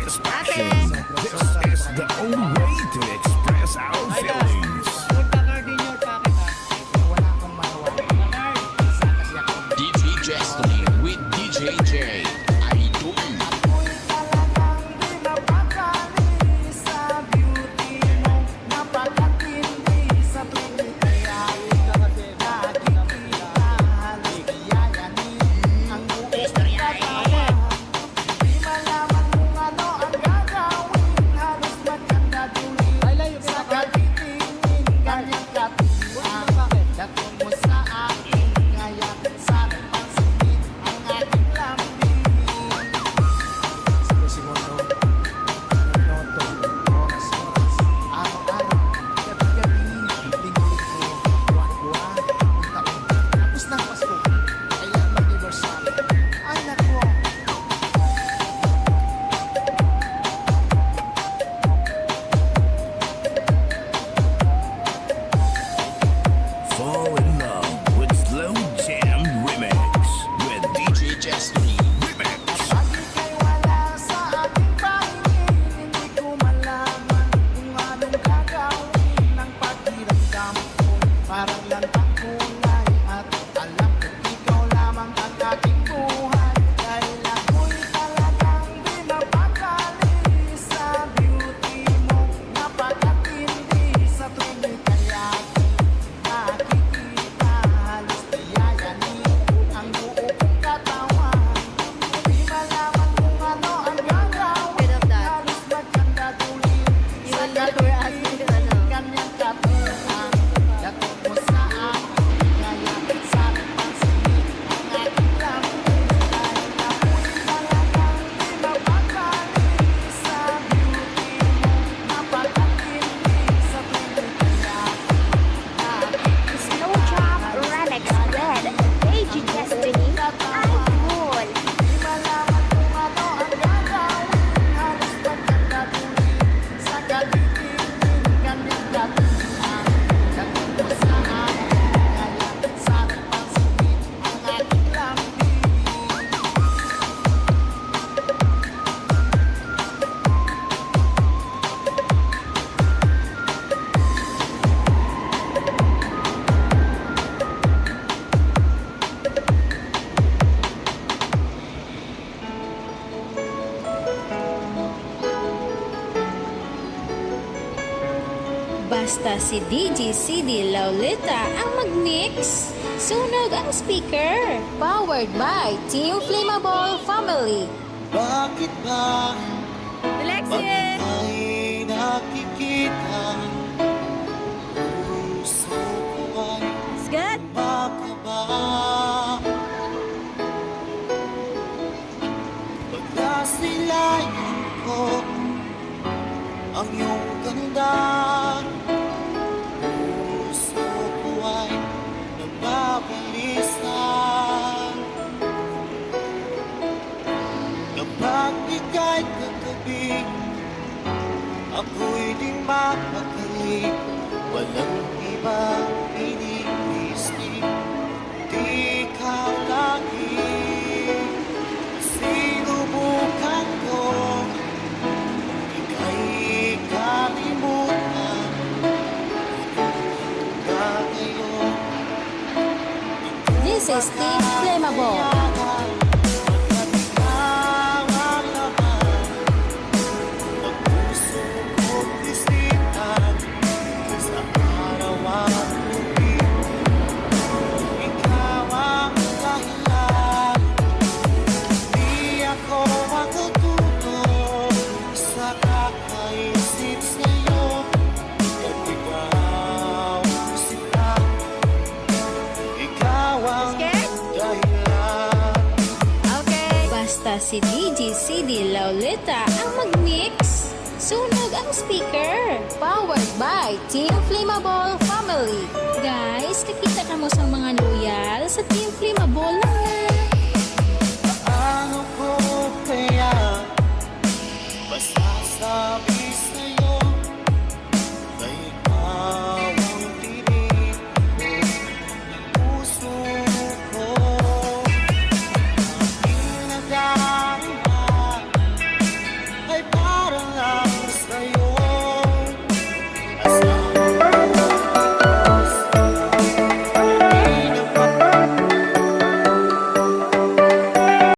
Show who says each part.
Speaker 1: satisfaction. This is the only way to express our feelings.
Speaker 2: DJ Destiny with DJ J. Idol.
Speaker 1: Fall in love with Slow Jam Remix with
Speaker 2: DJ Destiny.
Speaker 1: Remix.
Speaker 3: Parang lantang kulay at alam ko ikaw lamang ang aking buhay. Dahil ako'y talagang di mapakali sa beauty mo. Napakatindi sa tuwing kaya nakikita halos tiyayanin ang buo kong katawan. Di malaman kung ano ang gagawin. Halos magkanda tuloy sa galing kanyang katawan. Dapat mo sa akin, kaya sa akin pansinin ang aking lamang. Dahil ako'y talagang di mapakali sa beauty mo. Napakatindi sa tuwing kaya
Speaker 4: Slow Jam Remix with DJ Destiny Idol.
Speaker 3: di malaman kung ano ang gagawin. Halos magkanda tuloy sa galing kanyang katawan. Dapat mo sa akin, kaya sa akin pansinin ang aking lamang.
Speaker 5: Basta si DJ CD Laulita ang mag-mix. Sunog ang speaker. Powered by Team Flammable Family.
Speaker 3: Bakit ba
Speaker 5: Alexis!
Speaker 3: ay nakikita? Puso ko ay
Speaker 5: Skat!
Speaker 3: makaba. Pag nasilayan ko ang iyong ganda, puso ko ay nagpapalisan. Kapag ika'y kagabi, ako'y di mapakali. Walang ibang iniisip, di ikaw lagi. Sinubukan ko, ika'y kalimutan. Ngayon,
Speaker 5: This is Team Flammable. Basta si DJ CD Laulita ang mag-mix. Sunog ang speaker. Powered by Team Flammable Family. Guys, kakita ka mo sa mga loyal sa Team Flammable